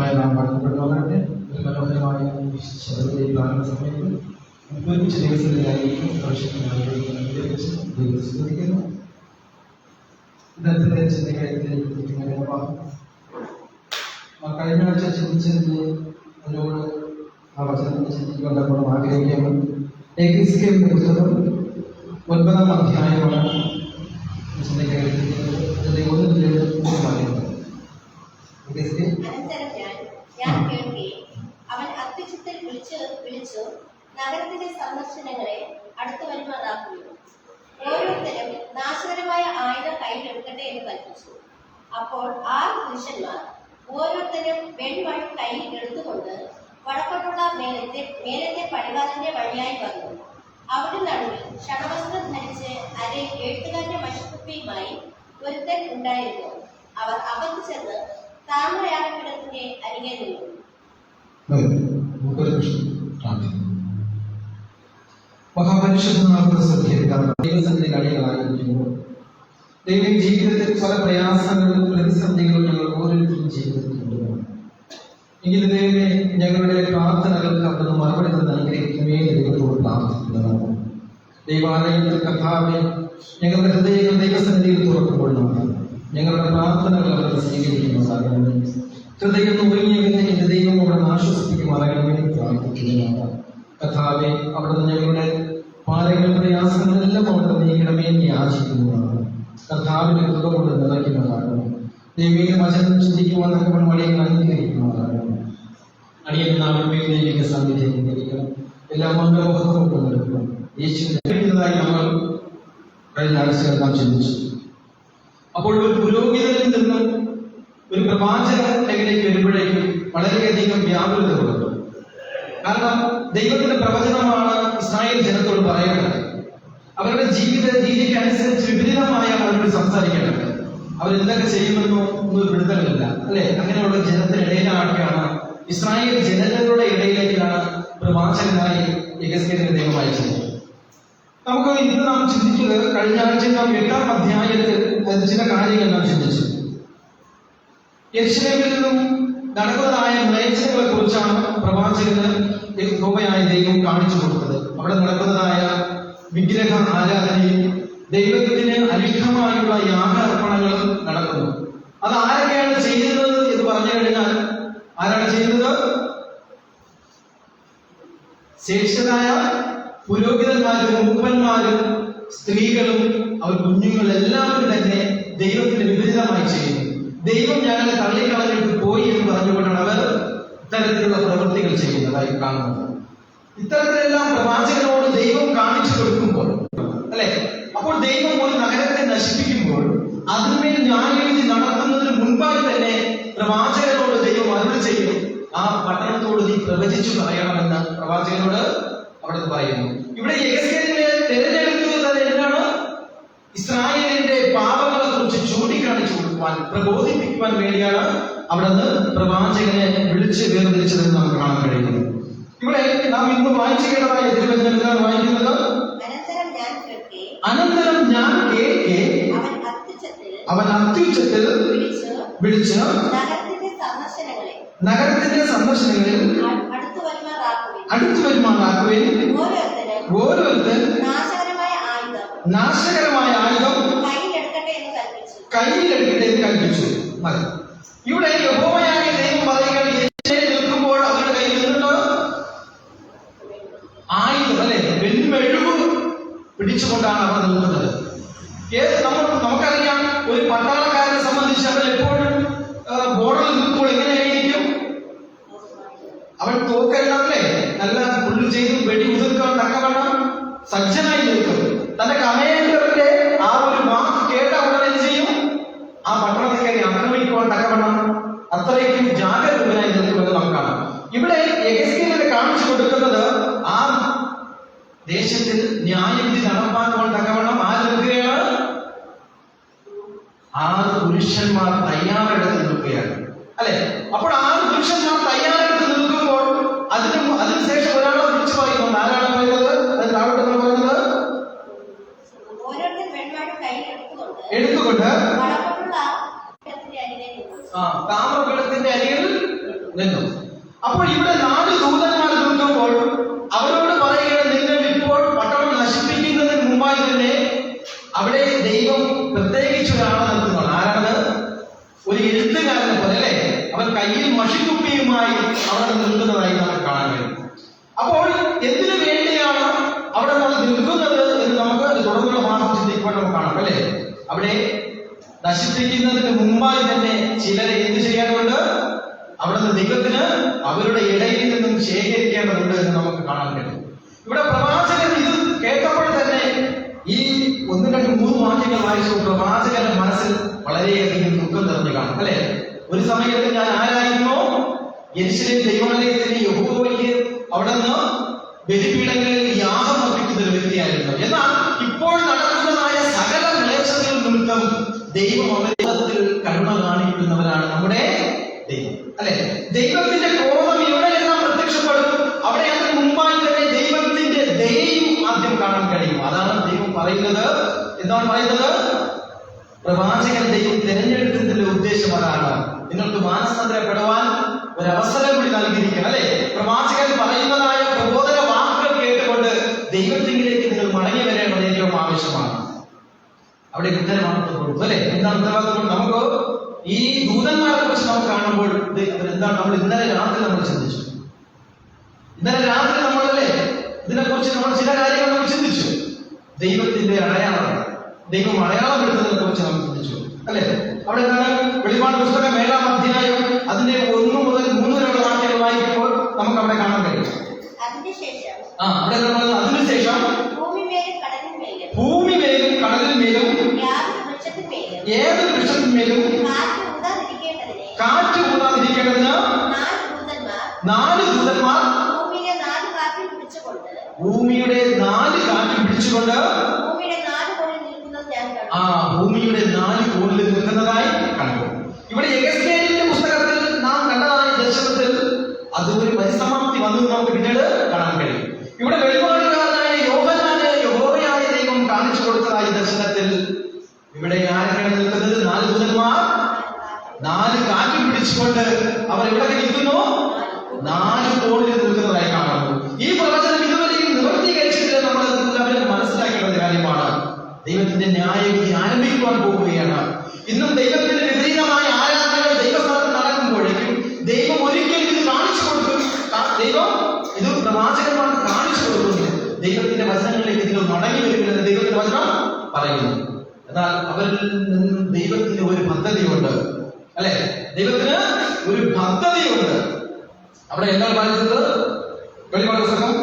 ശക്തമായ നാം പഠനപ്പെട്ടവരുടെ ഒരു മനോഹരമായ ശബ്ദത്തെ കാണുന്ന സമയത്ത് ഒരുമിച്ച് ദിവസത്തിലായിരിക്കും ദൈവത്തെ സ്തുതിക്കുന്നു. ഇന്നത്തെ ചിന്തകളിലേക്ക് കഴിഞ്ഞ ആഴ്ച ചിന്തിച്ചതിന് അതിനോട് ആ വചനത്തെ ചിന്തിക്കുവാൻ നമ്മൾ ആഗ്രഹിക്കുന്നു. എഗസ്കേൽ പുസ്തകം 9-ാം അധ്യായമാണ് ചിന്തകളിലേക്ക് അവൻ അത്യുച്ചത്തിൽ വിളിച്ചു നഗരത്തിന്റെ സന്ദർശനങ്ങളെ അടുത്തു വരുമാറാക്കുകയും ഓരോരുത്തരും നാശകരമായ ആയുധം കയ്യിലെടുക്കട്ടെ എന്ന് കൽപ്പിച്ചു. അപ്പോൾ 6 പുരുഷന്മാർ ഓരോരുത്തരും വെൺവഴി കയ്യിൽ എടുത്തുകൊണ്ട് വടക്കോട്ടുള്ള മേലത്തെ പടിവാതിന്റെ വഴിയായി വന്നു. അവരുടെ നടുവിൽ ക്ഷണവസ്ത്രം ധരിച്ച് അരയിൽ എഴുത്തുകാരന്റെ മഷിക്കുപ്പിയുമായി ഒരുത്തൻ ഉണ്ടായിരുന്നു. അവർ അകത്തു ചെന്ന് താമരയാഗപീഠത്തിന്റെ അരികെ നിന്നു. ദൈവം ജീവിതത്തിൽ പല പ്രയാസങ്ങളും പ്രതിസന്ധികളും ഞങ്ങൾ ഓരോരുത്തരും ജീവിതത്തിൽ കൊണ്ടുപോകണം. എങ്കിലും ദൈവമേ, ഞങ്ങളുടെ പ്രാർത്ഥനകൾക്ക് അവിടുന്ന് മറുപടി തന്ന് അനുഗ്രഹിക്കുമേ ദൈവത്തോട് പ്രാർത്ഥിക്കുന്നതാണ്. ദൈവാലയത്തിൽ കർത്താവേ, ഞങ്ങളുടെ ഹൃദയങ്ങൾ ദൈവസന്നിധിയിൽ തുറക്കുമ്പോൾ ഞങ്ങളുടെ പ്രാർത്ഥനകൾ അവിടുന്ന് സ്വീകരിക്കുന്നതാകണമേ. ഹൃദയം ഒരുങ്ങിയവനെ എന്റെ ദൈവം അവിടുന്ന് ആശ്വസിപ്പിക്കുമാറാകണമേ പ്രാർത്ഥിക്കുന്നതാണ്. കർത്താവേ, അവിടുന്ന് ഞങ്ങളുടെ പാരങ്ങൾ പ്രയാസങ്ങളെല്ലാം അവിടുന്ന് നീക്കണമേ എന്ന് യാചിക്കുന്നതാണ്. കർത്താവിന്റെ കൃപ കൊണ്ട് നിറയ്ക്കുന്നതാണ്. ദൈവീക വചനം ചിന്തിക്കുവാൻ നമ്മൾ വഴികൾ അംഗീകരിക്കുന്നതാണ്. അടിയൻ നാമമേ ദൈവിക സാന്നിധ്യം അംഗീകരിക്കണം. എല്ലാം മംഗളമൊക്കെ കൊണ്ടെടുക്കണം. യേശുവിനായി നമ്മൾ കഴിഞ്ഞ ആഴ്ചകൾ നാം ചിന്തിച്ചു. അപ്പോൾ ഒരു പുരോഹിതനിൽ നിന്നും ഒരു പ്രവാചകനിലേക്ക് വരുമ്പോഴേക്കും വളരെയധികം വ്യാകുലത കൊടുക്കും. കാരണം ദൈവത്തിന്റെ പ്രവചനമാണ് ഇസ്രായേൽ ജനത്തോട് പറയുന്നത്. അവരുടെ ജീവിത രീതിക്ക് അനുസരിച്ച് വിപരീതമായ അവരോട് സംസാരിക്കേണ്ടത്. അവരെന്തൊക്കെ ചെയ്യുമെന്നോ ഒന്നും വിടുതലില്ല, അല്ലെ? അങ്ങനെയുള്ള ജനത്തിനിടയിലാക്കിയാണ്, ഇസ്രായേൽ ജനതകളുടെ ഇടയിലേക്കാണ് പ്രവാചകനായി യെഹെസ്കേലിനെ ദൈവം അയച്ചത്. നമുക്ക് ഇന്ന് നാം ചിന്തിച്ചത്, കഴിഞ്ഞ ആഴ്ച നാം 8-ാം അധ്യായത്തിൽ ചില കാര്യങ്ങൾ നാം ചിന്തിച്ചു. യെരൂശലേമിൽ നിന്നും നടക്കുന്നതായ മ്ലേച്ഛതകളെ കുറിച്ചാണ് പ്രവാചകന് യഹോവയായ ദൈവം കാണിച്ചു കൊടുത്തത്. അവിടെ നടക്കുന്നതായ വിഗ്രഹ ആരാധനയും ദൈവത്തിന് അനിഷ്ടമായുള്ള യാഗാർപ്പണങ്ങളും നടക്കുന്നു. അത് ആരൊക്കെയാണ് ചെയ്യുന്നത് എന്ന് പറഞ്ഞു കഴിഞ്ഞാൽ, ആരാണ് ചെയ്യുന്നത്? ശ്രേഷ്ഠരായ പുരോഹിതന്മാരും മൂപ്പന്മാരും സ്ത്രീകളും അവർ കുഞ്ഞുങ്ങളെല്ലാവരും തന്നെ ദൈവത്തിന് വിപരീതമായി ചെയ്യുന്നു. ദൈവം ഞങ്ങളെ തള്ളിക്കളഞ്ഞിട്ട് പോയി എന്ന് പറഞ്ഞുകൊണ്ടാണ് അവർ ഇത്തരത്തിലുള്ള പ്രവൃത്തികൾ ചെയ്യുന്നതായി കാണുന്നത്. ഇത്തരത്തിലെല്ലാം പ്രവാചകനോട് ദൈവം കാണിച്ചു കൊടുക്കുമ്പോൾ, അല്ലെ, അപ്പോൾ ദൈവം ഒരു നഗരത്തെ നശിപ്പിക്കുമ്പോൾ അതിന്മേൽ ന്യായവിധി നടത്തുന്നതിന് മുൻപായി തന്നെ പ്രവാചകനോട് ദൈവം അരുളി ചെയ്യും, ആ പട്ടണത്തോട് നീ പ്രവചിച്ചു പറയണമെന്ന് പ്രവാചകനോട് അവിടെ പറയുന്നു. ഇവിടെ യെഹെസ്കേലിനെ തിരഞ്ഞെടുക്കുന്നത് എന്താണ്? ഇസ്രായേലിന്റെ പാപങ്ങളെ കുറിച്ച് ചൂണ്ടിക്കാണിച്ചു കൊടുക്കുവാൻ, പ്രബോധിപ്പിക്കുവാൻ വേണ്ടിയാണ് അവിടുന്ന് പ്രവാചകനെ വിളിച്ച് വേർതിരിച്ചതെന്ന് നമുക്ക് കാണാൻ കഴിയുന്നത്. ഇവിടെ നാം ഇന്ന് വായിച്ചു കേട്ടതായ തിരുവചനത്തിലാണ് വായിക്കുന്നത്, അനന്തരം ഞാൻ കേൾക്കെ അവൻ അത്യുച്ചത്തിൽ വിളിച്ച് നഗരത്തിന്റെ സന്ദർശനങ്ങളിൽ അടുത്തു വരുമാറാക്കുവേൻ ഓരോരുത്തൻ നാശകരമായ ആയുധം കയ്യിലെടുക്കട്ടെ എന്ന് കൽപ്പിച്ചു. ഇവിടെ യഹോവയായ ദൈവം പറയുകയാണ്, നിൽക്കുമ്പോൾ അവരുടെ കയ്യിൽ നിന്നിട്ട് ആയുധം, അല്ലെ, വെൺമെഴുകു പിടിച്ചുകൊണ്ടാണ് അവർ നിൽക്കുന്നത്. നമുക്കറിയാം, ഒരു പട്ടാളക്കാരനെ സംബന്ധിച്ച് അവൻ എപ്പോഴും ബോർഡറിൽ നിൽക്കുമ്പോൾ എങ്ങനെയായിരിക്കും? അവൻ തോക്കെല്ലാം, അല്ലെ, നല്ല പുള്ളി ചെയ്ത് വെടി ഉതിർക്കാൻ തക്കവണ്ണം സജ്ജനായി നിൽക്കും. തന്റെ കമാൻഡറിന്റെ ആ ഒരു വാക്ക് കേട്ട ഉടനെ ചെയ്യും, ആ പട്ടണത്തെ ആക്രമിക്കുവാൻ തക്കവണ്ണം അത്രയ്ക്കും ജാഗരൂകനായി നിൽക്കുമെന്ന് നമുക്ക് കാണാം. ഇവിടെ യെഹെസ്കേലിനെ കാണിച്ചു കൊടുക്കുന്നത്, ആ ദേശത്തിൽ ന്യായവിധി നടപ്പാക്കുവാൻ തക്കവണ്ണം ആര് നിൽക്കുകയാണ്? 6 പുരുഷന്മാർ തയ്യാറെടുത്ത് നിൽക്കുകയാണ്, അല്ലെ? അപ്പോൾ 6 പുരുഷന്മാർ തയ്യാറെടുത്ത് നിൽക്കുമ്പോൾ അതിനുശേഷം ഒരാളെ വിളിച്ചു പറയുന്നുണ്ട്. ആരാണ് പറയുന്നത്? അത് താഴോട്ട് പറയുന്നത്, എടുത്തുകൊണ്ട് താമ്രപീഠത്തിന്റെ അരികിൽ നിന്നു. അപ്പോൾ ഇവിടെ 4 ദൂതന്മാർ നിൽക്കുമ്പോൾ അവരോട് പറയുകയാണ്, നിങ്ങൾ ഇപ്പോൾ പട്ടണം നശിപ്പിക്കുന്നതിന് മുമ്പായി തന്നെ അവിടെ ദൈവം പ്രത്യേകിച്ച് ഒരാളെ നിർത്തുന്നതാണ്. ആരാണ്? ഒരു എഴുത്തുകാരനെ പോലെ അല്ലേ? അവൻ കയ്യിൽ മഷിക്കുപ്പിയുമായി അവിടെ നിൽക്കുന്നതായി നമുക്ക് കാണാൻ കഴിയും. അപ്പോൾ എന്തിനു വേണ്ടിയാണ് അവിടെ നമ്മൾ നിൽക്കുന്നത് എന്ന് നമുക്ക് തുടർന്നുള്ള ഭാഗം ചിന്തിക്കുമ്പോൾ നമുക്ക് കാണാം അല്ലേ? അവിടെ നശിപ്പിക്കുന്നതിന് മുമ്പായി തന്നെ ചിലരെ എന്ത് ചെയ്യാനുണ്ട്? അവിടുന്ന് ദൈവത്തിന് അവരുടെ ഇടയിൽ നിന്നും ശേഖരിക്കേണ്ടതുണ്ട് എന്ന് നമുക്ക് കാണാൻ കഴിയും. ഇവിടെ പ്രവാചകൻ ഇത് കേട്ടപ്പോൾ തന്നെ ഈ 1, 2, 3 വാക്യങ്ങൾ വായിച്ചു പ്രവാചകന്റെ മനസ്സിൽ വളരെയധികം ദുഃഖം നിറഞ്ഞു കാണും അല്ലെ? ഒരു സമയത്ത് ഞാൻ ആരായിരുന്നു? യെരൂശലേം ദൈവാലയത്തിന് യഹോവയ്ക്ക് അവിടുന്ന് ബലിപീഠങ്ങളിൽ യാഗം അർപ്പിക്കുന്ന ഒരു വ്യക്തിയായിരുന്നു. എന്നാൽ ഇപ്പോൾ നടക്കുന്നതായ സകല ക്ലേശങ്ങൾ നിമിത്തം ദൈവം അവരുടെ കരുണ കാണിക്കുന്നവരാണ് നമ്മുടെ ദൈവം അല്ലെ? ദൈവത്തിന്റെ ക്രോധം എവിടെയെല്ലാം പ്രത്യക്ഷപ്പെടും അവിടെ അതിന് മുമ്പായി തന്നെ ദൈവത്തിന്റെ ദയയും ആദ്യം കാണാൻ കഴിയും. അതാണ് ദൈവം പറയുന്നത്. എന്താണ് പറയുന്നത്? പ്രവാചകൻ ദൈവം തിരഞ്ഞെടുത്തതിന്റെ ഉദ്ദേശം അതാണ്. നിങ്ങൾക്ക് മാനസാന്തരപ്പെടുവാൻ ഒരവസരം കൂടി നൽകിയിരിക്കണം അല്ലെ? പ്രവാചകൻ പറയുന്നതായ പ്രബോധന വാക്കുകൾ കേട്ടുകൊണ്ട് ദൈവത്തിലേക്ക് നിങ്ങൾ മടങ്ങി വരേണ്ടത് ഏറ്റവും ആവശ്യമാണ്. അവിടെ ഉത്തരവാദിത്വം കൊടുക്കും അല്ലെ? എന്താണ് ഉത്തരവാദിത്വം? നമുക്ക് ഈ ദൂതന്മാരെ കുറിച്ച് നമുക്ക് കാണുമ്പോൾ എന്താണ് നമ്മൾ ഇന്നലെ രാത്രി നമ്മൾ ചിന്തിച്ചു. ഇന്നലെ രാത്രി നമ്മളല്ലേ ഇതിനെക്കുറിച്ച് നമ്മൾ ചില കാര്യങ്ങൾ നമ്മൾ ചിന്തിച്ചു. ദൈവത്തിന്റെ അടയാളം, ദൈവം അടയാളം എടുത്തതിനെ കുറിച്ച് നമ്മൾ ചിന്തിച്ചു അല്ലെ? അവിടെ എന്താണ്? വെളിപ്പാട് പുസ്തകം 7-ാം അധ്യായം അതിന്റെ 1 മുതൽ 3 വരെയുള്ള വാക്യങ്ങൾ വായിക്കുമ്പോൾ നമുക്ക് അവിടെ കാണാൻ കഴിയും. അവിടെ അതിനുശേഷം ഭൂമിമേലും കടലിന്മേലും ഏതൊരു വൃക്ഷത്തിന്മേലും കാറ്റ് ഊതാതിരിക്കേണ്ടതിന് 4 ദൂതന്മാർ ഭൂമിയുടെ 4 കാറ്റും പിടിച്ചുകൊണ്ട് ഭൂമിയുടെ 4 കോണിൽ നിൽക്കുന്നതായി കണ്ടു. ഇവിടെ യെഹെസ്കേലിന്റെ പുസ്തകത്തിൽ നാം കണ്ടതായ ദർശനത്തിൽ അതൊരു പരിസമാപ്തി വന്നു നമുക്ക് പിന്നീട് കാണാൻ കഴിയും. ഇവിടെ വെളിപാടുകാരനായ യോഹന്നാന് യഹോവയായ ദൈവം കാണിച്ചു കൊടുത്തതായ ദർശനത്തിൽ ഇവിടെ ആരൊക്കെയാണ് നിൽക്കുന്നത്? 4 ദൂതന്മാർ 4 കാറ്റും പിടിച്ചുകൊണ്ട് അവർ എവിടെ നിൽക്കുന്നു? 4 കോണിൽ നിൽക്കുന്നതായി കാണുന്നു. ഈ പ്രവചനം ഇതുവരെയും നിവർത്തീകരിച്ചിട്ട് നമ്മൾ എല്ലാവരും മനസ്സിലാക്കേണ്ട കാര്യമാണ്. ദൈവത്തിന്റെ ന്യായവിധി ആരംഭിക്കുവാൻ പോവുകയാണ്. ഇന്നും ദൈവത്തിന് വിപരീതമായ ആരാധനകൾ ദൈവസ്ഥാനത്ത് നടക്കുമ്പോഴേക്കും ദൈവം ഒരിക്കലും ഇത് കാണിച്ചു കൊടുക്കും. ദൈവം ഇത് പ്രവാചകന്മാർക്ക് കാണിച്ചു കൊടുക്കുന്നു. ദൈവത്തിന്റെ വചനങ്ങളിലേക്ക് നിങ്ങൾ മടങ്ങി വരുമെന്ന് ദൈവത്തിന്റെ വചനം പറയുന്നു. എന്നാൽ അവരിൽ നിന്നും ദൈവത്തിന് ഒരു പദ്ധതിയുണ്ട് അല്ലെ? ദൈവത്തിന് ഒരു പദ്ധതിയുണ്ട്. അവിടെ എന്താണ് പറയുന്നത്? വെളിപാട് പുസ്തകം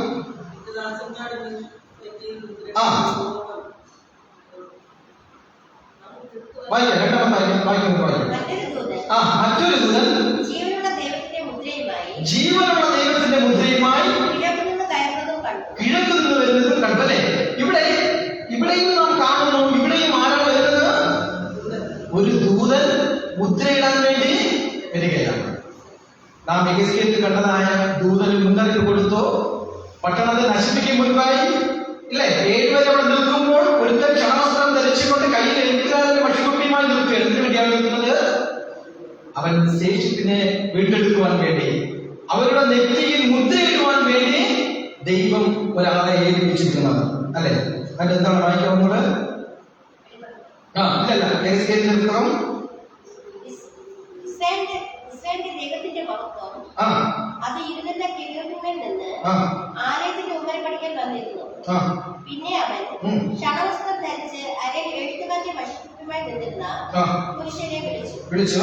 മറ്റൊരു ദൂതൻ ജീവനുള്ള ദൈവത്തിന്റെ മുദ്രയുമായി കിഴക്ക് നിന്ന് വരുന്നതും കണ്ടല്ലേ? ഇവിടെയും നാം കാണുന്നു. ഇവിടെയും ആരാണ് വരുന്നത്? ഒരു ദൂതൻ മുദ്രയിടാൻ വേണ്ടി വരികയാണ്. നാം യെഹെസ്കേലിൽ കണ്ടതായ ദൂതന് മുന്നറിയിപ്പ് കൊടുത്തു. പട്ടണത്തെ നശിപ്പിക്കും മുൻപായി ഇല്ലേ 7 വരെ അവിടെ നിൽക്കുമ്പോൾ ഒരുത്തൻ ക്ഷണവസ്ത്രം ധരിച്ചുകൊണ്ട് കയ്യിൽ എഴുത്തുകാരന്റെ മഷിക്കുപ്പിയുമായി നിൽക്കുക. എന്തിനു വേണ്ടിയാണ് നിൽക്കുന്നത്? അവൻ ശേഷിപ്പിനെ വീണ്ടെടുക്കുവാൻ വേണ്ടി, അവരുടെ നെറ്റിയിൽ മുദ്രയിടുവാൻ വേണ്ടി ദൈവം ഒരാളെ ഏൽപ്പിച്ചിരിക്കുന്നത് അല്ലെ? അതെന്താണ് വായിക്കാവുന്നത്? ഇല്ലല്ല, യെഹെസ്കേലിന്റെ പുസ്തകം ദൈവത്തിന്റെ മഹത്വം അത് ഇരുന്ന കിരീടത്തിൽ നിന്ന് ആലയത്തിന്റെ ഉമ്മരപ്പടിക്കൽ വന്നിരുന്നു. പിന്നെ അവൻ ക്ഷണവസ്ത്രം ധരിച്ച് അരയിൽ എഴുത്തുകാരുടെ മഷിക്കുപ്പിയുമായി നിന്നിരുന്ന പുരുഷനെ വിളിച്ചു.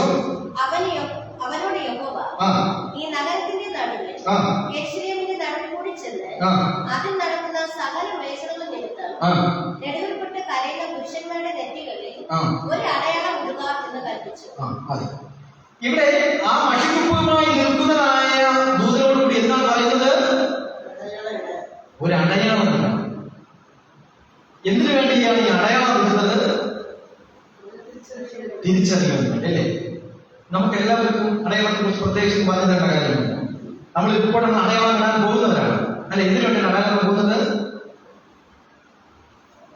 അവനോട് യഹോവ ഈ നഗരത്തിന്റെ നടുവിൽ യെരൂശലേമിന്റെ നടുവിൽ കൂടി ചെന്ന് അതിൽ നടക്കുന്ന സകല വേഷങ്ങളും നിമിത്തം നെടുവിൽപ്പെട്ട് കരയുന്ന പുരുഷന്മാരുടെ നെറ്റികളിൽ ഒരു അടയാളം ഇടുക എന്ന് കൽപ്പിച്ചു. ഇവിടെ ആ മഷിക്കുപ്പുമായി നിൽക്കുന്നതായ ദൂതനോടുകൂടി എന്താണ് പറയുന്നത്? ഒരു അടയാളം. എന്തിനു വേണ്ടിയാണ് ഈ അടയാളം ഇടുന്നത്? തിരിച്ചറിയാൻ വേണ്ടി അല്ലേ? നമുക്ക് എല്ലാവർക്കും അടയാളത്തെ കുറിച്ച് പ്രത്യേകിച്ച് പറഞ്ഞു തരേണ്ട കാര്യമില്ല. നമ്മൾ ഇപ്പോഴാണ് അടയാളം ഇടാൻ പോകുന്നവരാണ് അല്ലെ? എന്തിനു വേണ്ടിയാണ് അടയാളം പോകുന്നത്?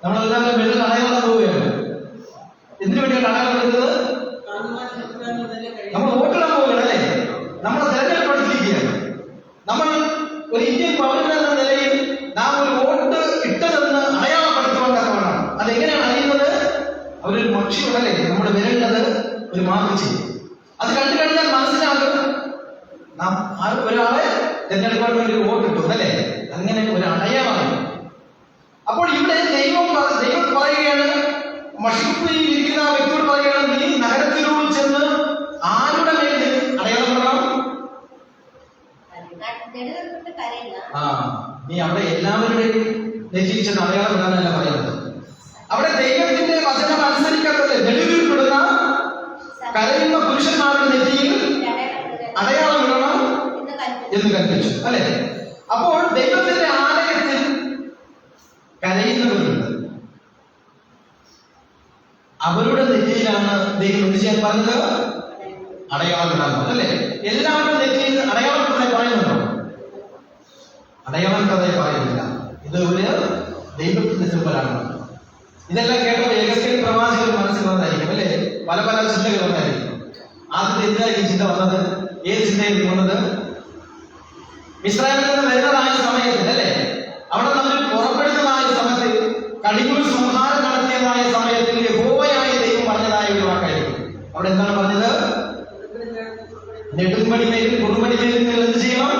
നമ്മളെല്ലാവരും വെള്ളിൽ അടയാളം പോവുകയാണ്. എന്തിനു വേണ്ടിയാണ് അടയാളം ഇടുന്നത്? നമ്മൾ വോട്ടിടാൻ പോവുകയാണ് അല്ലേ? നമ്മുടെ തെരഞ്ഞെടുപ്പ് ഇന്ത്യൻ പൗരൻ എന്ന നിലയിൽ നാം ഒരു വോട്ട് ഇട്ടതെന്ന് അടയാളപ്പെടുത്തുവാൻ തക്കവണ്ണം അതെങ്ങനെയാണ് അറിയുന്നത്? അവരൊരു പക്ഷിയുടനെ നമ്മുടെ വിരലിനത് ഒരു മാർക്ക് ചെയ്യും. അത് കണ്ടു കഴിഞ്ഞാൽ മനസ്സിലാകും നാം ഒരാളെ തെരഞ്ഞെടുക്കാൻ വേണ്ടി ഒരു വോട്ട് ഇട്ടു അല്ലേ? അങ്ങനെ ഒരു അടയാളമാണ്. അപ്പോൾ ഇവിടെ ദൈവം പറയുകയാണ്, മഷിക്കുപ്പിയിൽ ഇരിക്കുന്ന ആ വ്യക്തിയോട് പറയുകയാണ്, നീ നഗരത്തിലൂടെ ചെന്ന് ആരുടെ മേൽ അടയാളപ്പെടണം? നീ അവിടെ എല്ലാവരുടെയും നെറ്റിയിൽ ചെന്ന് അടയാളപ്പെടാനല്ല പറയുന്നത്. അവിടെ ദൈവത്തിന്റെ വചനം അനുസരിക്കാത്തത് നെടുവിൽപ്പെടുന്ന കരയുന്ന പുരുഷന്മാരുടെ നെറ്റിയിൽ അടയാളം ഇടണം എന്ന് കൽപ്പിച്ചു അല്ലെ? അപ്പോൾ ദൈവത്തിന്റെ ആലയത്തിൽ കരയുന്നവരുണ്ട്, അവരുടെ നെറ്റിയിലാണ് ദൈവം എന്ത് ചെയ്യാൻ പറഞ്ഞത്? അടയാളം ഇടാൻ അല്ലെ? എല്ലാവരുടെ നെറ്റിയിൽ അടയാളപ്പെട്ടതായി പറയുന്നുണ്ടോ? അടയാളപ്പെട്ടതായി പറയുന്നില്ല. ഇത് ഒരു ദൈവത്തിന്റെ സിമ്പലാണ്. ഇതെല്ലാം കേട്ടപ്പോൾ യഹസ്കേൽ പ്രവാചകൻ മനസ്സിൽ വന്നതായിരിക്കും അല്ലെ? പല പല ചിന്തകൾ വന്നായിരിക്കും. ആദ്യത്തെ എന്തായിരിക്കും ചിന്ത വന്നത്? ഏത് ചിന്തയായിരിക്കും വന്നത്? ഇസ്രായേലിൽ നിന്ന് വരുന്നതായ സമയത്ത് അല്ലെ, അവിടെ നമ്മൾ പുറപ്പെടുന്നതായ സമയത്ത്, കടിഞ്ഞൂൽ സംഹാരം നടത്തിയതായ സമയത്തിൽ യഹോവയായ ദൈവം പറഞ്ഞതായ ഒരു വാക്കായിരിക്കും. അവിടെ എന്താണ് പറഞ്ഞത്? നെടുമ്പടിമേലും കുറുമടിമേലും നിങ്ങൾ എന്ത് ചെയ്യണം?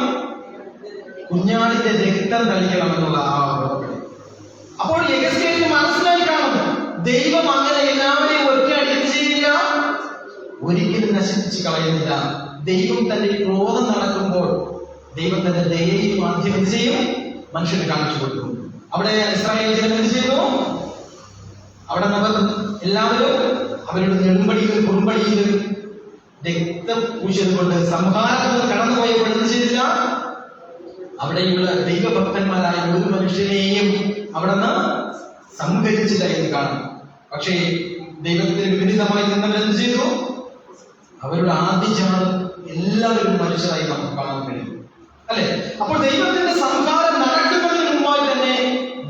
കുഞ്ഞാടിന്റെ രക്തം തളിക്കണം എന്നുള്ള ആ ഉറപ്പ്. അപ്പോൾ യഹസ്കേലിന് മനസ്സിലായി കാണും, ദൈവം അങ്ങനെ എല്ലാവരെയും ഒറ്റയടി എന്ത് ചെയ്യുന്നില്ല, ഒരിക്കലും നശിപ്പിച്ച് കളയുന്നില്ല. ദൈവം തന്റെ ക്രോധം നടക്കുമ്പോൾ ദൈവം തന്റെ ദയയും ആദ്യം എന്ത് ചെയ്യും? മനുഷ്യന് കാണിച്ചു കൊടുക്കും. അവിടെ ഇസ്രായേൽ ജനം എന്ത് ചെയ്തു? അവിടെ അവർ എല്ലാവരും അവരുടെ നെടുമ്പടിയിലും കുറുമ്പടിയിലും രക്തം പൂശിയത് കൊണ്ട് സംഹാരത്തിൽ കടന്നുപോയപ്പോൾ എന്ത് ചെയ്തില്ല? അവിടെയുള്ള ദൈവഭക്തന്മാരായ ഒരു മനുഷ്യനെയും അവിടെ നിന്ന് സംഹരിച്ചില്ല എന്ന് കാണും. പക്ഷേ ദൈവത്തിന് വിപരീതമായി നിന്നവരെന്ത് ചെയ്തു? അവരുടെ ആദ്യജാതം എല്ലാവരും മനുഷ്യരായി നമുക്ക് കാണാൻ കഴിയും അല്ലെ? അപ്പോൾ ദൈവത്തിന്റെ സംഹാരം നടക്കുന്നതിന് മുമ്പായി തന്നെ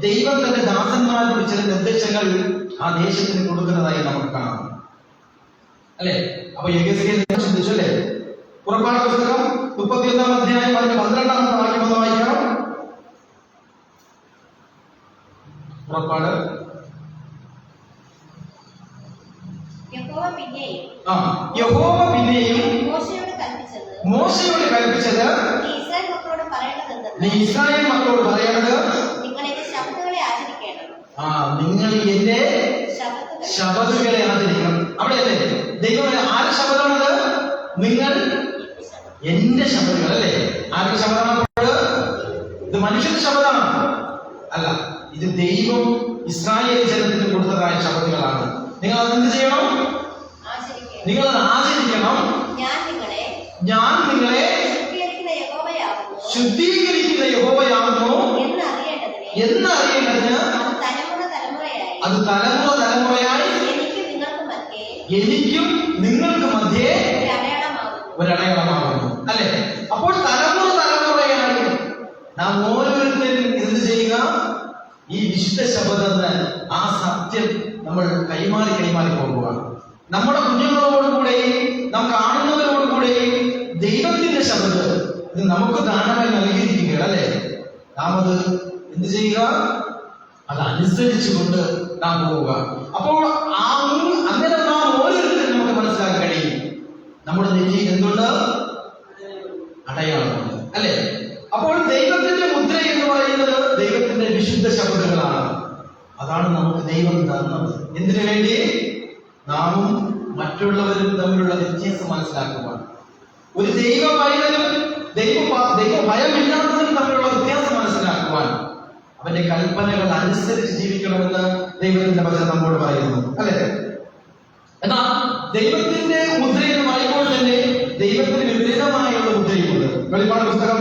ദൈവം തന്റെ ദാസന്മാരുടെ ചില നിർദ്ദേശങ്ങൾ ആ ദേശത്തിന് കൊടുക്കുന്നതായി നമുക്ക് കാണാം അല്ലെ? അപ്പൊ യഹസ്കേൽ ചിന്തിച്ചു അല്ലെ? പുറപ്പാട് പുസ്തകം 31-ാം അധ്യായം 12-ാമത്തെ വാക്യം ഒന്ന് വായിക്കാം. പുറപ്പാട് യഹോവ പിന്നെയും മോശയോട് കൽപ്പിച്ചത് നീ ഇസ്രായേൽ മക്കളോട് പറയേണ്ടത്, നിങ്ങൾ എന്റെ ശബത്തുകളെ ആചരിക്കണം. അവിടെയല്ലേ ദൈവം ആരുടെ ശബദമാണത്? നിങ്ങൾ എന്റെ ശബദങ്ങൾ അല്ലേ? ആരുടെ ശബദമാണ്? ഇത് മനുഷ്യന്റെ ശബദമാണ് അല്ല, ഇത് ദൈവം ഇസ്രായേൽ ജനത്തിന് കൊടുത്തതായ ശബദങ്ങളാണ്. നിങ്ങൾ അതെന്ത് ചെയ്യണം? നിങ്ങൾ അത് ആചരിക്കണം. ഞാൻ നിങ്ങളെ ശുദ്ധീകരിക്കുന്ന യഹോവയാകുന്നു എന്നറിയേണ്ടതിന് അത് തലമുറ തലമുറയായി എനിക്കും നിങ്ങൾക്ക് മധ്യേ ഒരടയാളമാകുന്നു അല്ലെ? അപ്പോൾ തലമുറ തലമുറയായി നാം ഓരോരുത്തരും എന്ത് ചെയ്യുക? ഈ വിശുദ്ധ ശബദത്തിന് ആ സത്യം നമ്മൾ കൈമാറി പോകുക. നമ്മുടെ കുഞ്ഞുങ്ങളോടുകൂടെയും നാം കാണുന്നവരോടുകൂടെയും ദൈവത്തിന്റെ ശബ്ദം ഇത് നമുക്ക് ദാനമായി നൽകിയിരിക്കുകയാണ് അല്ലെ? നാം അത് എന്ത് ചെയ്യുക? അതനുസരിച്ചുകൊണ്ട് നാം പോവുക. അപ്പോൾ അങ്ങനെ നാം ഓരോരുത്തരും നമുക്ക് മനസ്സിലാക്കാൻ കഴിയും, നമ്മുടെ നെറ്റിയിൽ എന്തുണ്ട്? അടയാളമുണ്ട് അല്ലെ? അപ്പോൾ ദൈവത്തിന്റെ മുദ്ര എന്ന് പറയുന്നത് ദൈവത്തിന്റെ വിശുദ്ധ ശബ്ദങ്ങളാണ്. അതാണ് നമുക്ക് ദൈവം തന്നത്. എന്തിനു വേണ്ടി? നാമും മറ്റുള്ളവരും തമ്മിലുള്ള വ്യത്യാസം മനസ്സിലാക്കുക. ഒരു ദൈവ പൈതലും ദൈവ ഭയമില്ലാത്തവരും തമ്മിലുള്ള വ്യത്യാസം മനസ്സിലാക്കുവാൻ അവന്റെ കൽപ്പനകൾ അനുസരിച്ച് ജീവിക്കണമെന്ന് ദൈവത്തിന്റെ വചനം നമ്മോട് പറയുന്നു അല്ലെ? എന്നാൽ ദൈവത്തിന്റെ മുദ്ര എന്ന് പറയുമ്പോൾ തന്നെ ദൈവത്തിന് വിപരീതമായുള്ള മുദ്രയുമുണ്ട്. വെളിപ്പാട് പുസ്തകം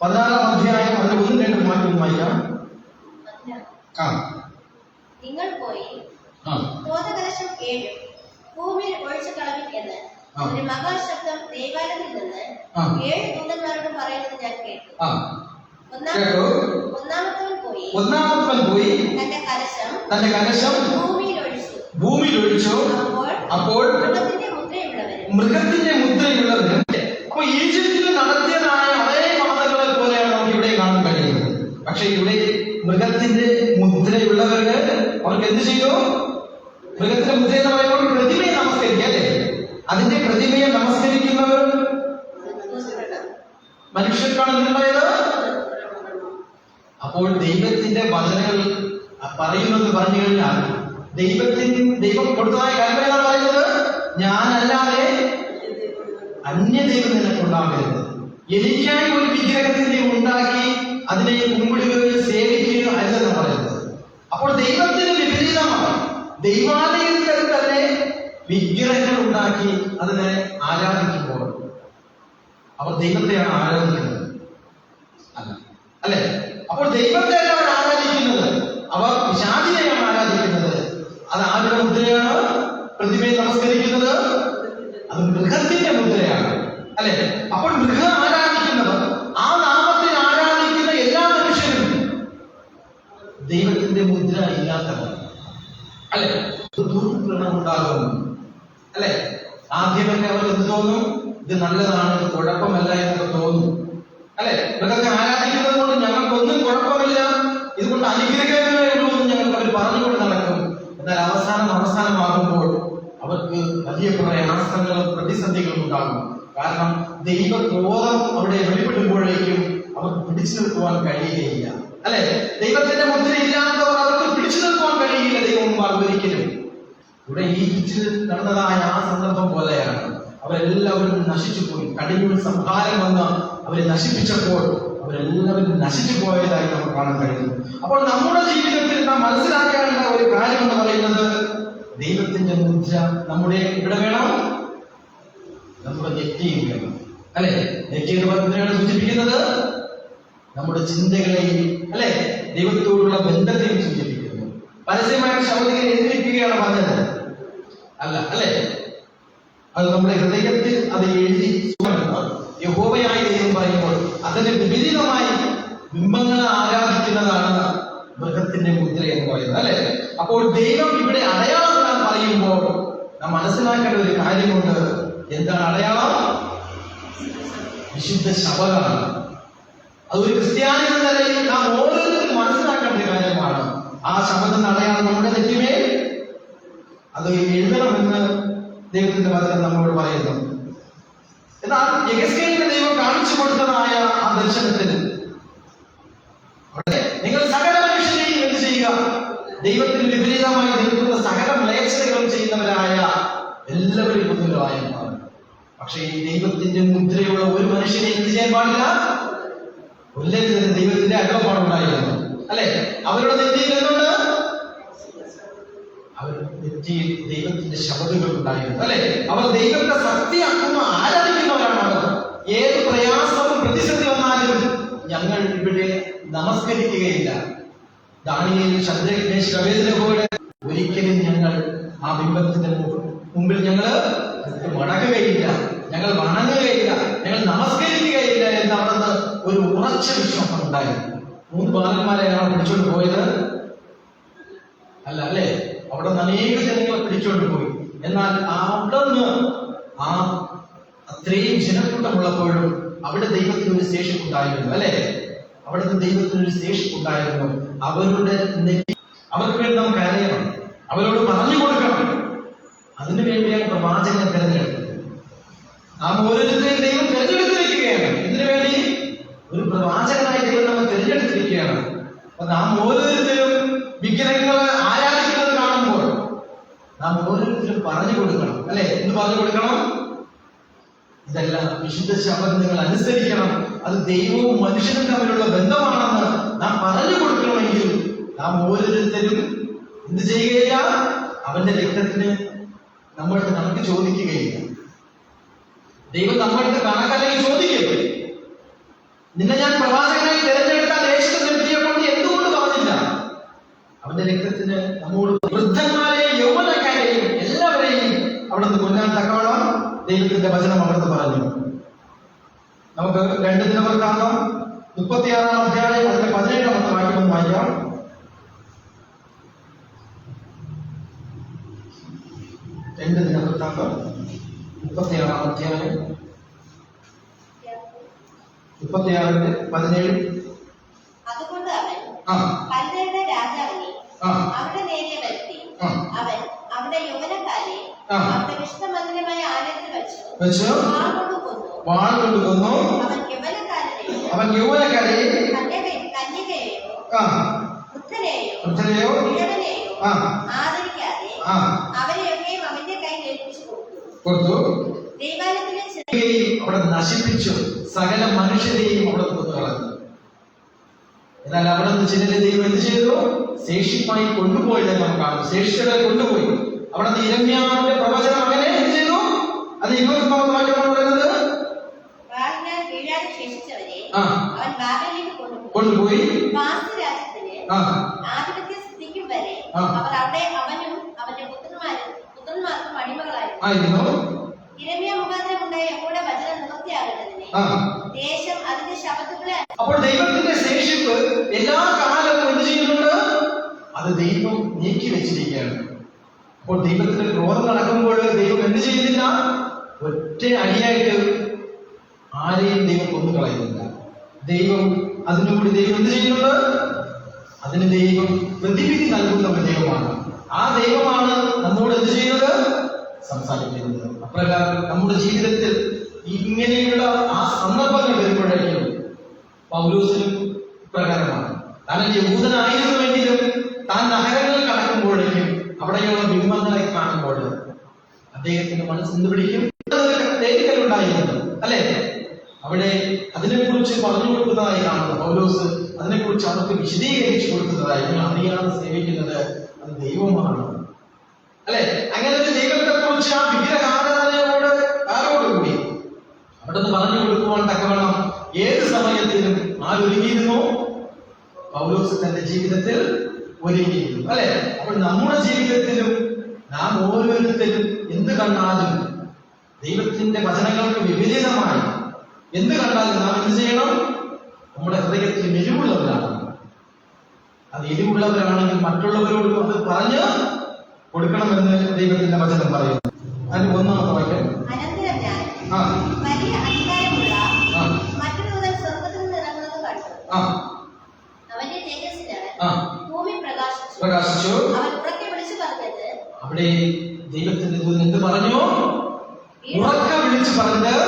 16-ാം അധ്യായം അതിൽ 1-2 വാക്യം വായിക്കാം. നിങ്ങൾ പോയി ക്രോധകലശം 7 ഭൂമിയിൽ ഒഴിച്ചു കളവിൻ എന്ന് ഒരു മഹാശബ്ദം ദൈവാലയത്തിൽ നിന്ന് 7 ദൂതന്മാരോട് പറയുന്നത് ഞാൻ കേട്ടു. ഒന്നാമത്തവൻ പോയി തന്റെ കലശം ഭൂമിയിൽ ഒഴിച്ചു. അപ്പോൾ മൃഗത്തിന്റെ മുദ്രയുള്ളവരും. അപ്പൊ ഈജിപ്ത് മൃഗത്തിന്റെ മുദ്രയുള്ളവര് അവർക്ക് എന്ത് ചെയ്തു? മൃഗത്തിന്റെ മുദ്ര എന്ന് പറയുമ്പോൾ പ്രതിമയെ നമസ്കരിക്കുക അല്ലേ? അതിന്റെ പ്രതിമയെ നമസ്കരിക്കുന്നവർ മനുഷ്യർക്കാണ് എന്തുണ്ടായത്? അപ്പോൾ ദൈവത്തിന്റെ വചനങ്ങൾ പറയുന്നത് പറഞ്ഞു കഴിഞ്ഞാൽ ദൈവം കൊടുത്തതായ കൽപ്പന എന്ന് പറയുന്നത് ഞാനല്ലാതെ അന്യദൈവം നിനക്കുണ്ടാകരുത്. എനിക്കായി ഒരു വിഗ്രഹത്തിന്റെ ഉണ്ടാക്കി അതിനെ കുമ്പിടുകയോ സേവിക്കുകയോ അല്ലെന്ന് പറയുന്നത്. അപ്പോൾ ദൈവത്തിന് വിപരീതമാണ്. ദൈവാലയത്തിൽ തന്നെ വിഗ്രഹങ്ങൾ ഉണ്ടാക്കി അതിനെ ആരാധിക്കുമ്പോൾ അവർ ദൈവത്തെയാണ് ആരാധിക്കുന്നത് അല്ലെ? അപ്പോൾ ദൈവത്തെയാണ് അവർ ആരാധിക്കുന്നത്, അവർ പിശാചിനെയാണ് ആരാധിക്കുന്നത്. അത് ആരുടെ മുദ്രയാണ്? പ്രതിമയെ നമസ്കരിക്കുന്നത് അത് മൃഗത്തിന്റെ മുദ്രയാണ് അല്ലെ? അപ്പോൾ മൃഗം ആരാധിക്കുന്നവർ, ആ നാമത്തെ ആരാധിക്കുന്ന എല്ലാ മനുഷ്യരും ദൈവത്തിന്റെ മുദ്ര ഇല്ലാത്തവർ അല്ലെ? ദുർഗുണം ഉണ്ടാകും അല്ലെ? ആദ്യമൊക്കെ അവർ എന്ത് തോന്നും? ഇത് നല്ലതാണ്, ഇത് കുഴപ്പമല്ല എന്നൊക്കെ തോന്നും അല്ലെ? മൃഗത്തെ ആരാധിക്കുന്നത് കൊണ്ട് ഞങ്ങൾക്കൊന്നും കുഴപ്പമില്ല, ഇതുകൊണ്ട് അനുഗ്രഹമേ ഉള്ളൂ എന്ന് ഞങ്ങൾക്ക് അവർ പറഞ്ഞുകൊണ്ട് നടക്കും. എന്നാൽ അവസാനമാകുമ്പോൾ അവർക്ക് വലിയ പ്രയാസങ്ങളും പ്രതിസന്ധികളും ഉണ്ടാകും. കാരണം ദൈവക്രോധം അവിടെ വെളിപ്പെടുമ്പോഴേക്കും അവർക്ക് പിടിച്ചു നിൽക്കുവാൻ കഴിയുകയില്ല അല്ലെ? ദൈവത്തിന്റെ മുദ്ര ഇല്ലാത്തവർ അവർക്ക് പിടിച്ചു നിൽക്കുവാൻ കഴിയില്ല ദൈവം ഒരിക്കലും. ഇവിടെ ഈജിപ്തിൽ നടന്നതായ ആ സന്ദർഭം പോലെയാണ്. അവരെല്ലാവരും നശിച്ചു പോയി. കടിഞ്ഞൂൽ സംഹാരം വന്ന് അവരെ നശിപ്പിച്ചപ്പോൾ അവരെല്ലാവരും നശിച്ചു പോയതായി നമുക്ക് കാണാൻ കഴിയുന്നു. അപ്പോൾ നമ്മുടെ ജീവിതത്തിൽ നാം മനസ്സിലാക്കേണ്ട ഒരു കാര്യം എന്ന് പറയുന്നത് ദൈവത്തിന്റെ മുദ്ര നമ്മുടെ ഇവിടെ വേണം, നമ്മുടെ നെറ്റിയിൽ വേണം അല്ലെ? നെറ്റി എന്ന് പറയുന്നതിനാണ് സൂചിപ്പിക്കുന്നത് നമ്മുടെ ചിന്തകളെയും അല്ലെ ദൈവത്തോടുള്ള ബന്ധത്തെയും സൂചിപ്പിക്കുന്നു. പരസ്യമായിട്ട് ശബ്ദത്തിനെ എതിരിക്കുകയാണ് പറഞ്ഞത് അല്ല അല്ലെ? അത് നമ്മുടെ ഹൃദയത്തിൽ അത് എഴുതി യഹോവയായ ദൈവം പറയുമ്പോൾ അതിന് വിപരീതമായി ബിംബങ്ങളെ ആരാധിക്കുന്നതാണ് മൃഗത്തിന്റെ മുദ്ര എന്ന് പറയുന്നത് അല്ലെ? അപ്പോൾ ദൈവം ഇവിടെ അടയാളം പറയുമ്പോൾ നാം മനസ്സിലാക്കേണ്ട ഒരു കാര്യമുണ്ട്. എന്താണ് അടയാളം? വിശുദ്ധ ശവമാണ്. അതൊരു ക്രിസ്ത്യാനി എന്ന നിലയിൽ നാം ഓരോരുത്തരും മനസ്സിലാക്കേണ്ട കാര്യമാണ്. ആ ശബ്ദത്തിന്റെ അടയാളം നമ്മുടെ നെറ്റിമേൽ അത് എഴുതണമെന്ന് ദൈവത്തിന്റെ വചനം നമ്മോട് പറയുന്നു. എന്നാൽ യെഹെസ്കേലിന് ദൈവം കാണിച്ചു കൊടുത്തതായ ആ ദർശനത്തിൽ നിങ്ങൾ സകല മനുഷ്യരെയും എന്ത് ചെയ്യുക? ദൈവത്തിന് വിപരീതമായി നിൽക്കുന്ന സകല മ്ലേച്ഛതകളും ചെയ്യുന്നവരായ എല്ലാവരും മുതലായ. പക്ഷേ ഈ ദൈവത്തിന്റെ മുദ്രയുള്ള ഒരു മനുഷ്യനെ എന്ത് ചെയ്യാൻ പാടില്ല? കൊല്ലരുത്. ദൈവത്തിന്റെ അകപ്പാടുണ്ടായിരുന്നു അല്ലെ? അവരുടെ നെറ്റിയിൽ എന്തുണ്ട്? അവർ നെറ്റിയിൽ ദൈവത്തിന്റെ ശബ്ദങ്ങൾ ഉണ്ടായിരുന്നു അല്ലെ? അവർ ദൈവത്തെ സത്യമാക്കുന്ന ആരാധിക്കുന്നവരാണ്. അവർ ഏത് പ്രയാസവും പ്രതിസന്ധി വന്നാലും ഞങ്ങൾ ഇവിടെ നമസ്കരിക്കുകയില്ല. ദാനിയേൽ, ശദ്രക്ക്, മേശക്ക്, അബേദ്നെഗോയുടെ ഒരിക്കലും ഞങ്ങൾ ആ ബിംബത്തിന്റെ മുമ്പിൽ ഞങ്ങൾ മടങ്ങുകയില്ല, ഞങ്ങൾ വണങ്ങുകയില്ല, ഞങ്ങൾ നമസ്കരിക്കുകയില്ല എന്ന് അവിടുന്ന് ഒരു ഉറച്ച വിശ്വാസം ഉണ്ടായിരുന്നു. 3 ബാലന്മാരെ ഞങ്ങൾ പിടിച്ചോണ്ട് പോയത് അല്ല അല്ലെ? അവിടെ നിന്ന് അനേക ജനങ്ങളെ പിടിച്ചോണ്ട് പോയി. എന്നാൽ അവിടുന്ന് ആ അത്രയും ജനക്കൂട്ടമുള്ളപ്പോഴും അവിടെ ദൈവത്തിന് ഒരു ശേഷിപ്പുണ്ടായിരുന്നു അല്ലെ? അവിടുത്തെ ദൈവത്തിനൊരു ശേഷിപ്പുണ്ടായിരുന്നു. അവരുടെ അവർക്ക് വേണ്ടി നാം കരയണം, അവരോട് പറഞ്ഞു കൊടുക്കണം. അതിനു വേണ്ടിയാണ് പ്രവാചകനെ തിരഞ്ഞെടുത്തത്. നാം ഓരോരുത്തരെയും ദൈവം തിരഞ്ഞെടുത്തിരിക്കുകയാണ്. ഇതിനു വേണ്ടി ഒരു പ്രവാചകനായി ദൈവം നമ്മൾ തിരഞ്ഞെടുത്തിരിക്കുകയാണ്. അപ്പൊ നാം ഓരോരുത്തരും വിഗ്രഹങ്ങളെ ആരാധിക്കുന്നത് കാണുമ്പോൾ നാം ഓരോരുത്തരും പറഞ്ഞു കൊടുക്കണം അല്ലെ? എന്ത് പറഞ്ഞു കൊടുക്കണം? ഇതെല്ലാം വിശുദ്ധ ശബ്ദം നിങ്ങൾ അനുസരിക്കണം, അത് ദൈവവും മനുഷ്യനും തമ്മിലുള്ള ബന്ധമാണെന്ന് നാം പറഞ്ഞു കൊടുക്കണമെങ്കിൽ നാം ഓരോരുത്തരും എന്ത് ചെയ്യുകയില്ല? അവന്റെ രക്തത്തിന് നമ്മൾക്ക് കണക്ക് ചോദിക്കുകയില്ല. ദൈവം നമ്മൾക്ക് കണക്കല്ലെങ്കിൽ ചോദിക്കുകയില്ല. നിന്നെ ഞാൻ പ്രവാചകനായി തിരഞ്ഞെടുത്താൽ യേശു നിർത്തിയപ്പോൾ എന്തുകൊണ്ട് പറഞ്ഞില്ല? അവന്റെ രക്തത്തിന് നമ്മോട് വൃദ്ധന്മാരെയും യൗവനക്കാരെയും എല്ലാവരെയും അവിടുന്ന് കൊല്ലാൻ തക്കവണ്ണം ദൈവത്തിന്റെ വചനം അവിടുന്ന് പറഞ്ഞു. നമുക്ക് 2 ദിനവൃത്താന്തം 36-ാം അധ്യായം അതിന്റെ 17-ാമത്തെ വാക്യം ഒന്ന് വായിക്കാം. 2 ദിനവൃത്താന്തം 36-ാം അധ്യായം 36-ന്റെ 17. അതുകൊണ്ട് അവൻ അവിടെ നേരെ വരുത്തി. അവൻ അവിടെ യൗവനക്കാരെ അവരുടെ വിശുദ്ധമന്ദിരമായ ആലയത്തിൽ വെച്ചു വാൾ കൊണ്ട് കൊന്നു. അവൻ യൗവനക്കാരെയും കന്യകയെയോ വൃദ്ധനെയോ ആദരിക്കാതെ അവരെയൊക്കെയും അവന്റെ കയ്യിൽ ഏൽപ്പിച്ചു കൊടുത്തു. ദൈവാലയത്തിലെ അവിടെ നശിപ്പിച്ചു, സകല മനുഷ്യരെയും അവിടെ കൊന്നുകളഞ്ഞു. എന്നാൽ അവിടെ നിന്ന് ചിലരെ ദൈവം എന്ത് ചെയ്തു? ശേഷിപ്പായി കൊണ്ടുപോയത് നാം കാണും. ശേഷിച്ചവരെ കൊണ്ടുപോയി. അവിടെ നിന്ന് യിരെമ്യാവിന്റെ പ്രവചനം അങ്ങനെ എന്ത് ചെയ്തു? അത് 24 വാക്യമാണ് പറയുന്നത്. കൊണ്ടുപോയി ആധിപത്യം സിദ്ധിക്കും വരെ അവർ അവിടെ അവനും അവന്റെ പുത്രന്മാർക്കും അടിമകളായിരുന്നു. യിരെമ്യാ മുഖാന്തരം ഉണ്ടായ യഹോവയുടെ വചനം നിവൃത്തിയാകേണ്ടതിന് ദേശം അതിന്റെ ശബ്ദങ്ങളെ. അപ്പോൾ ദൈവത്തിന്റെ ശേഷിപ്പ് എല്ലാ കാലവും എന്ത് ചെയ്യുന്നുണ്ട്? അത് ദൈവം നീക്കി വെച്ചിരിക്കുകയാണ്. അപ്പോൾ ദൈവത്തിന്റെ ക്രോധം നടക്കുമ്പോൾ ദൈവം എന്ത് ചെയ്യുന്നില്ല? ഒറ്റ അടിയായിട്ട് ആരെയും ദൈവം കൊന്നു കളയുന്നില്ല. ദൈവം അതിനുകൂടി ദൈവം എന്ത് ചെയ്യുന്നുണ്ട്? അതിന് ദൈവം പ്രതിവിധി നൽകുന്ന ഒരു ദൈവമാണ്. ആ ദൈവമാണ് നമ്മോട് എന്ത് ചെയ്യുന്നത്? സംസാരിക്കുന്നത്. അപ്രകാരം നമ്മുടെ ജീവിതത്തിൽ ഇങ്ങനെയുള്ള ആ സന്ദർഭങ്ങൾ വരുമ്പോഴേക്കും പൗലോസിനും പ്രകാരമാണ്. താൻ യഹൂദനായിരുന്നുവെങ്കിലും താൻ നഗരങ്ങളിൽ കടക്കുമ്പോഴേക്കും അവിടെയുള്ള ബിംബങ്ങളെ കാണുമ്പോൾ അദ്ദേഹത്തിന്റെ മനസ്സ് എന്ത് പിടിക്കും? ഉണ്ടായിരുന്നു അല്ലെ? അവിടെ അതിനെക്കുറിച്ച് പറഞ്ഞു കൊടുക്കുന്നതായി കാണുന്നു പൗലോസ്. അതിനെക്കുറിച്ച് അവർക്ക് വിശദീകരിച്ചു കൊടുക്കുന്നതായി. നിങ്ങൾ അറിയാതെ സേവിക്കുന്നത് അത് ദൈവമാണ് അല്ലെ? അങ്ങനെ ഒരു ദൈവത്തെ കുറിച്ച് ആ വിഗ്രഹാരാധനയോട് ആരോടുകൂടി അവിടെ നിന്ന് പറഞ്ഞു കൊടുക്കുവാൻ തക്കവണ്ണം ഏത് സമയത്തിലും ആരൊരുങ്ങിയിരുന്നു? പൗലോസ് തന്റെ ജീവിതത്തിൽ ഒരുങ്ങിയിരുന്നു അല്ലെ? അപ്പോൾ നമ്മുടെ ജീവിതത്തിലും നാം ഓരോരുത്തരും എന്ത് കണ്ടാലും ദൈവത്തിന്റെ വചനങ്ങൾക്ക് വിപരീതമായി എന്ത് കണ്ടാലും നാം എന്ത് ചെയ്യണം? നമ്മുടെ ഹൃദയത്തിൽ എരിവുള്ളവരാണ്. അത് എരിവുള്ളവരാണെങ്കിൽ മറ്റുള്ളവരോട് അത് പറഞ്ഞ് കൊടുക്കണമെന്ന് ദൈവത്തിന്റെ വചനം പറയുന്നു. അതിന് 1-ാമത്തെ വാക്യം. അനന്തരം ഞാൻ വലിയ അധികാരമുള്ള മറ്റൊരു ദൂതൻ സ്വർഗ്ഗത്തിൽ നിന്ന് ഇറങ്ങുന്നത് കണ്ടു. അവന്റെ തേജസ്സിനാൽ ഭൂമി പ്രകാശിച്ചു. അവൻ ഉറക്കെ വിളിച്ചു പറഞ്ഞത്. അവിടെ ദൈവത്തിന്റെ ദൂതൻ എന്ത് പറഞ്ഞു? ഉറക്കെ വിളിച്ചു പറഞ്ഞത്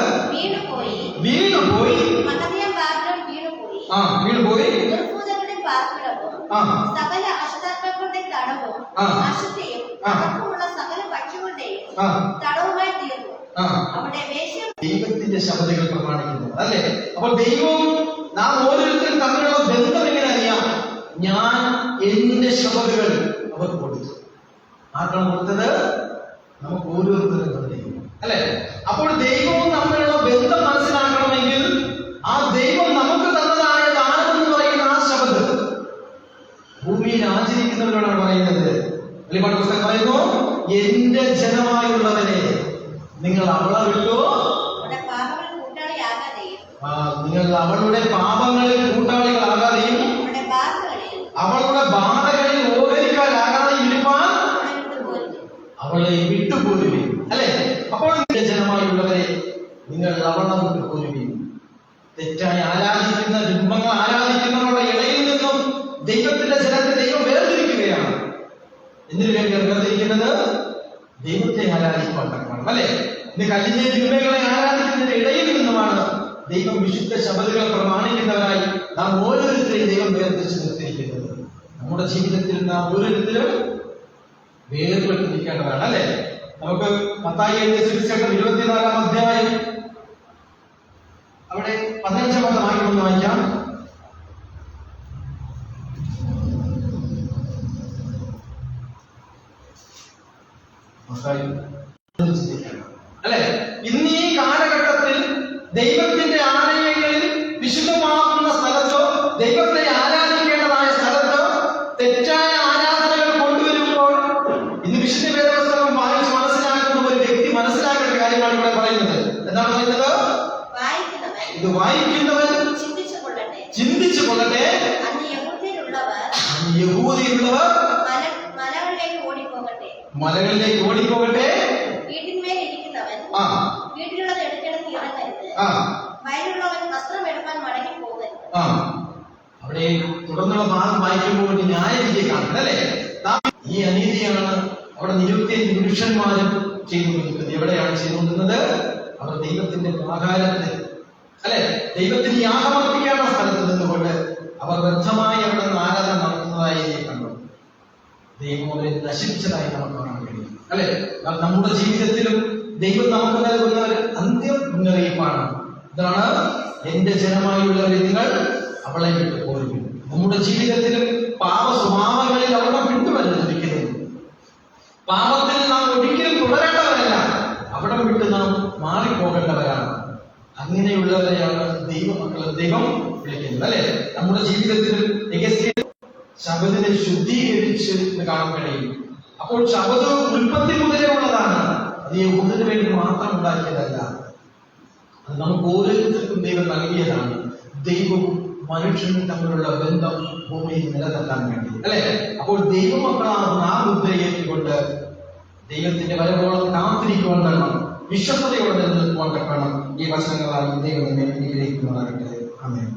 വീണുപോയി ദുർഭൂതങ്ങളുടെ പാർപ്പിടവും സകല അശുദ്ധാത്മാക്കളുടെ തടവും അശുദ്ധിയും അടക്കമുള്ള സകല പക്ഷികളുടെയും തടവുമായി തീർന്നു. അവിടെ ദൈവത്തിന്റെ ശബ്ദങ്ങൾ പ്രമാണിക്കുന്നു അല്ലെ? അപ്പോൾ ദൈവവും നാം ഓരോരുത്തരും തമ്മിലുള്ള ബന്ധം എങ്ങനെ അറിയാം? ഞാൻ എന്റെ ശബ്ദങ്ങൾ അവർക്ക് കൊടുത്തു. ആർക്കാണ് കൊടുത്തത്? നമുക്ക് ഓരോരുത്തരും അല്ലെ? അപ്പോൾ ദൈവവും തമ്മിലുള്ള ബന്ധം മനസ്സിലാക്കണമെങ്കിൽ ആ ദൈവം നമുക്ക് തന്നതായ ദാനമെന്ന് പറയുന്ന ആ ശബ്ദം ഭൂമിയിൽ ആചരിക്കുന്നവരോടാണ് പറയുന്നത്. വെളിപ്പാട് പുസ്തകം പറയുന്നു, എന്റെ ജനമായുള്ളവരെ നിങ്ങൾ അവളെ വിട്ടു, നിങ്ങൾ അവളുടെ പാപങ്ങളിൽ കൂട്ടാളികളാകാതെയും അവളുടെ ബാധകളിൽ ഓഹരിക്കാരാകാതെയും ഇരുപ്പാൻ അവളെ വിട്ടുപോരുകയും അല്ലെ? അപ്പോൾ ജനമായുള്ളവരെ നിങ്ങൾ അവളെ വിട്ടുപോരുകയും. തെറ്റായി ആരാധിക്കുന്ന ബിംബങ്ങൾ ആരാധിക്കുന്നവരുടെ ഇടയിൽ നിന്നും ദൈവത്തിന്റെ ജനത്തെ ദൈവം വേർതിരിക്കുകയാണ്. എന്തിനു വേണ്ടിയാണ് വേർതിരിക്കുന്നത്? ദൈവത്തെ ആരാധിക്കുവാൻ തക്കണം അല്ലെ? ഇന്ന് കല്ലിന്റെ ബിംബങ്ങളെ ആരാധിക്കുന്നതിന്റെ ഇടയിൽ നിന്നുമാണ് ദൈവം വിശുദ്ധ ശബദങ്ങൾ പ്രമാണിക്കുന്നവരായി നാം ഓരോരുത്തരെയും ദൈവം വേർതിരിച്ച് നിർത്തിയിരിക്കുന്നത്. നമ്മുടെ ജീവിതത്തിൽ നാം ഓരോരുത്തരും വേർപെട്ട് നിൽക്കേണ്ടതാണ് അല്ലെ? നമുക്ക് മത്തായി എഴുതിയ സുവിശേഷം 24-ാം അധ്യായം അവിടെ 15-ാമത്തെ വാക്യം ഒന്ന് വായിക്കാം. അല്ലെ? ഇന്ന് ഈ കാലഘട്ടത്തിൽ ദൈവത്തിന്റെ ആലയങ്ങളിൽ വിശുദ്ധമാകുന്ന സ്ഥലത്തോ ദൈവത്തെ ആരാധിക്കേണ്ടതായ സ്ഥലത്തോ തെറ്റായ ആരാധനകൾ കൊണ്ടുവരുമ്പോൾ ഇന്ന് വിശുദ്ധ വേദപുസ്തകം വായിച്ച് മനസ്സിലാക്കുന്ന ഒരു വ്യക്തി മനസ്സിലാക്കേണ്ട കാര്യമാണ് ഇവിടെ പറയുന്നത്. എന്താണ് പറയുന്നത്? ഇത് വായിക്കുന്നവൻ ചിന്തിച്ചു കൊള്ളട്ടെ. യഹൂദിയിലുള്ളവർ മലകളിലേക്ക് ഓടിപ്പോകട്ടെ. വീട്ടിന്മേൽ ഇരിക്കുന്നവൻ വീട്ടിലുള്ളത് എടുക്കണമെന്ന് ഇറങ്ങരുത്. വയലുള്ളവൻ വസ്ത്രം എടുക്കാൻ മടങ്ങി പോകരുത്. അവിടെ തുടർന്നുള്ള ഭാഗം വായിക്കുമ്പോൾ ന്യായവിധിയെ കാണുന്നത് അല്ലേ? ഈ അനീതിയാണ് അവിടെ നിരുക്തി പുരുഷന്മാരും ചെയ്തുകൊണ്ടിരിക്കുന്നത്. എവിടെയാണ് ചെയ്തുകൊണ്ടിരുന്നത്? അവർ ദൈവത്തിന്റെ ആകാരത്തിൽ അല്ലെ, ദൈവത്തിന് യാഗമർപ്പിക്കാനുള്ള സ്ഥലത്ത് നിന്നുകൊണ്ട് അവർ വ്യർത്ഥമായി അവിടെ നിന്ന് ആരാധന നടത്തുന്നതായി കണ്ടു. ദൈവം അവരെ നശിപ്പിച്ചതായി നമുക്ക് കാണാൻ കഴിയും അല്ലെ? നമ്മുടെ ജീവിതത്തിലും ദൈവം നമുക്ക് നൽകുന്ന ഒരു അന്ത്യം മുന്നറിയിപ്പാണ്. ഇതാണ് എന്റെ ജനമായുള്ളവരെ നിങ്ങൾ അവളെ വിട്ട് പോരുക. നമ്മുടെ ജീവിതത്തിലും പാപ സ്വഭാവങ്ങളിൽ അവളെ വിട്ടുവരുന്നത് ഒരിക്കലും. പാപത്തിൽ നാം ഒരിക്കലും തുടരേണ്ടവരല്ല, അവിടെ വിട്ട് നാം മാറിപ്പോകേണ്ടവരാണ്. അങ്ങനെയുള്ളവരെയാണ് ദൈവമക്കളെ ദൈവം വിളിക്കുന്നത് അല്ലെ? നമ്മുടെ ജീവിതത്തിൽ ശബദിനെ ശുദ്ധീകരിച്ച് കാണാൻ കഴിയും. അപ്പോൾ ശബദ് ഉൽപ്പത്തി മുതലേ ഉള്ളതാണ്. അത് യഹൂദന് വേണ്ടി മാത്രം ഉണ്ടാക്കിയതല്ല, അത് നമുക്ക് ഓരോരുത്തർക്കും ദൈവം നൽകിയതാണ്. ദൈവവും മനുഷ്യനും തമ്മിലുള്ള ബന്ധം ഭൂമിയിൽ നിലനിർത്താൻ വേണ്ടി അല്ലെ? അപ്പോൾ ദൈവമക്കളാകുന്ന ആ മുദ്രയേറ്റുകൊണ്ട് ദൈവത്തിന്റെ വരവോളം കാത്തിരിക്കുവാൻ വേണം, വിശ്വസ്തയോടെ നിലനിൽക്കുവാൻ വേണം. ഈ വചനങ്ങളാൽ ദൈവം എന്നെ അനുഗ്രഹിക്കുന്നതാകട്ടെ. ആമേൻ.